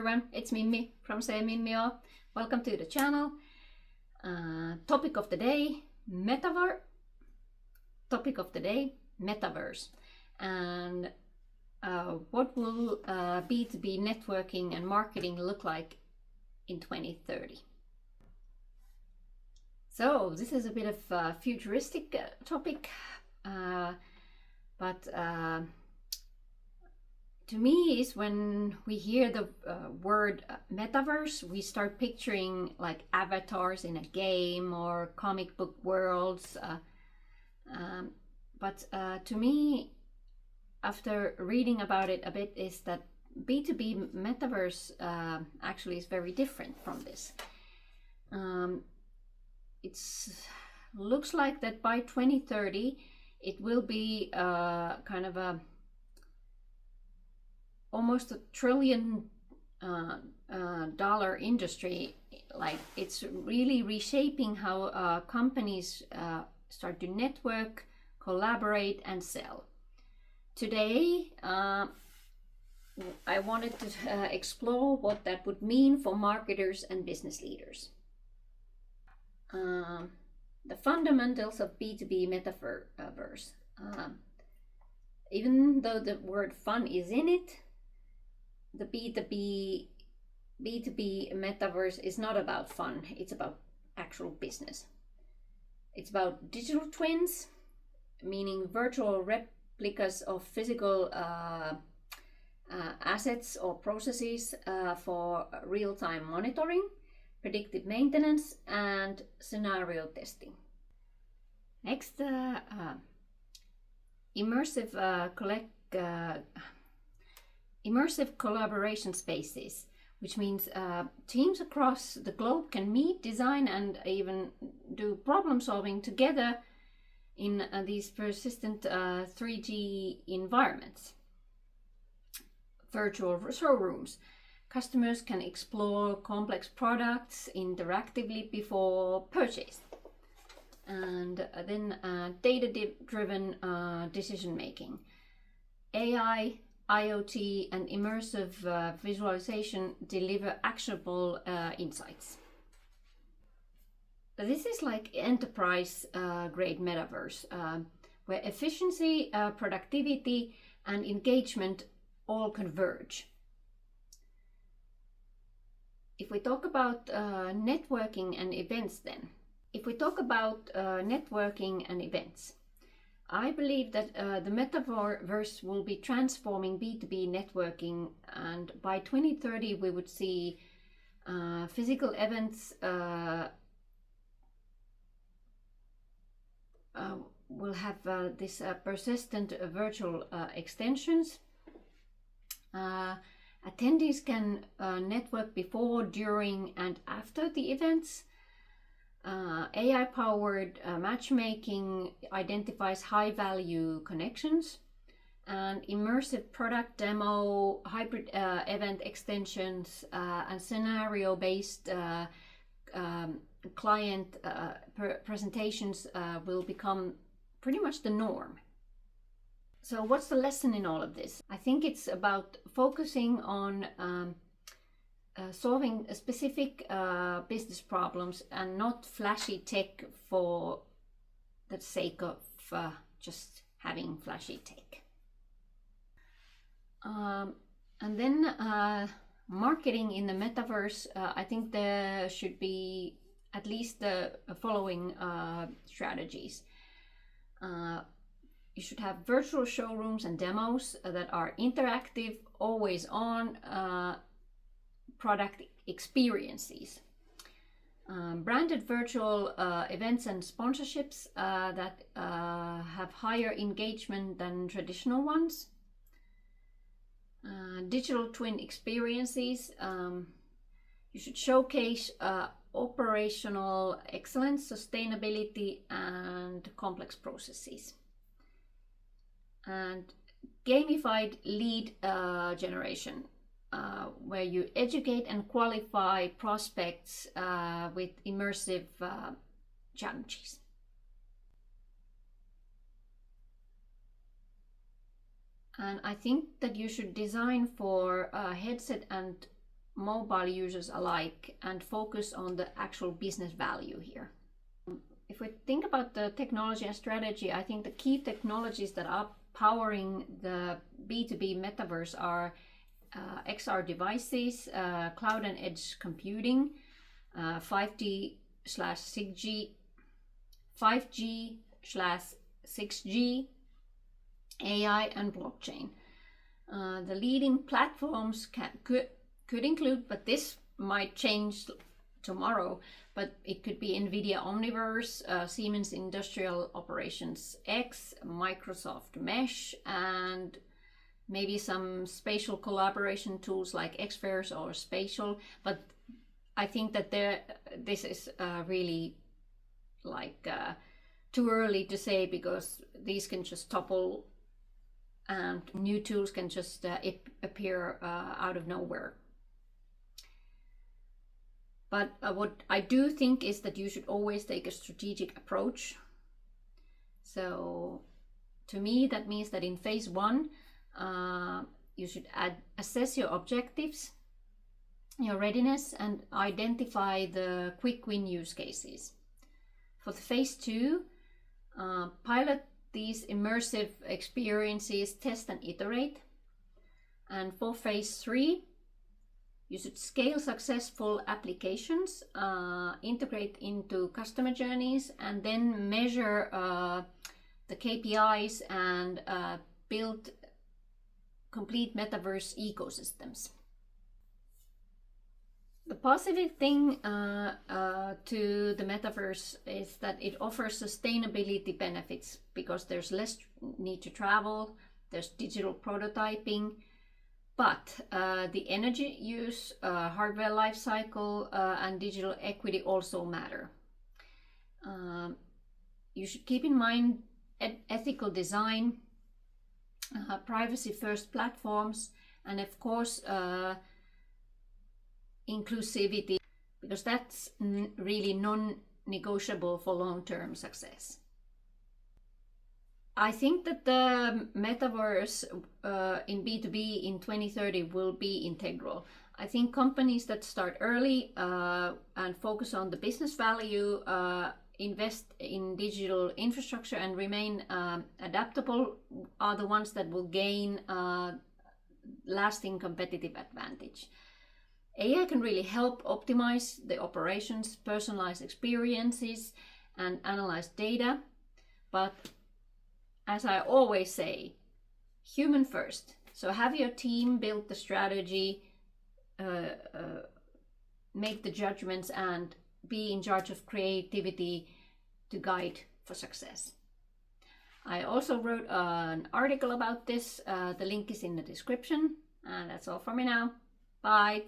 everyone, it's Mimmi from C-Mimmi-O. Welcome to the channel. Topic of the day, Metaverse. Metaverse. And what will B2B networking and marketing look like in 2030? So this is a bit of a futuristic topic, but to me is when we hear the word metaverse, we start picturing like avatars in a game or comic book worlds. But to me, after reading about it a bit, is that B2B metaverse actually is very different from this. It looks like that by 2030, it will be kind of a almost $1 trillion dollar industry. Like it's really reshaping how companies start to network, collaborate, and sell. Today, I wanted to explore what that would mean for marketers and business leaders. The fundamentals of B2B metaverse. Even though the word fun is in it, the B2B metaverse is not about fun, it's about actual business. It's about digital twins, meaning virtual replicas of physical assets or processes for real-time monitoring, predictive maintenance, and scenario testing. Next, immersive collaboration spaces, which means teams across the globe can meet, design, and even do problem solving together in these persistent 3D environments. Virtual showrooms. Customers can explore complex products interactively before purchase. And then data-driven decision making. AI, IoT, and immersive visualization deliver actionable insights. This is like enterprise grade metaverse, where efficiency, productivity, and engagement all converge. If we talk about networking and events then, I believe that the Metaverse will be transforming B2B networking, and by 2030 we would see physical events will have this persistent virtual extensions. Attendees can network before, during, and after the events. AI-powered matchmaking identifies high-value connections, and immersive product demo, hybrid event extensions, and scenario-based client presentations will become pretty much the norm. So what's the lesson in all of this? I think it's about focusing on solving specific business problems and not flashy tech for the sake of just having flashy tech. And then marketing in the metaverse, I think there should be at least the following strategies. You should have virtual showrooms and demos that are interactive, always on product experiences. Branded virtual events and sponsorships that have higher engagement than traditional ones. Digital twin experiences. You should showcase operational excellence, sustainability, and complex processes. And gamified lead generation, where you educate and qualify prospects with immersive challenges. And I think that you should design for headset and mobile users alike and focus on the actual business value here. If we think about the technology and strategy, I think the key technologies that are powering the B2B metaverse are XR devices, cloud and edge computing, 5G/6G, 5G/6G, AI, and blockchain. The leading platforms could include, but this might change tomorrow, but it could be NVIDIA Omniverse, Siemens Industrial Operations X, Microsoft Mesh, and maybe some spatial collaboration tools like Xverse or Spatial. But I think that this is really like too early to say, because these can just topple and new tools can just appear out of nowhere. But what I do think is that you should always take a strategic approach. So to me, that means that in phase one, you should assess your objectives, your readiness, and identify the quick win use cases. For the phase two, pilot these immersive experiences, test and iterate. And for phase three, you should scale successful applications, integrate into customer journeys, and then measure the KPIs and build complete metaverse ecosystems. The positive thing to the metaverse is that it offers sustainability benefits, because there's less need to travel, there's digital prototyping, but the energy use, hardware life cycle, and digital equity also matter. You should keep in mind ethical design, privacy first platforms, and of course inclusivity, because that's really non-negotiable for long-term success. I think that the metaverse in B2B in 2030 will be integral. I think companies that start early and focus on the business value, invest in digital infrastructure, and remain adaptable are the ones that will gain lasting competitive advantage. AI can really help optimize the operations, personalize experiences, and analyze data. But as I always say, human first. So have your team build the strategy, make the judgments, and be in charge of creativity to guide for success. I also wrote an article about this. The link is in the description. And that's all for me now. Bye.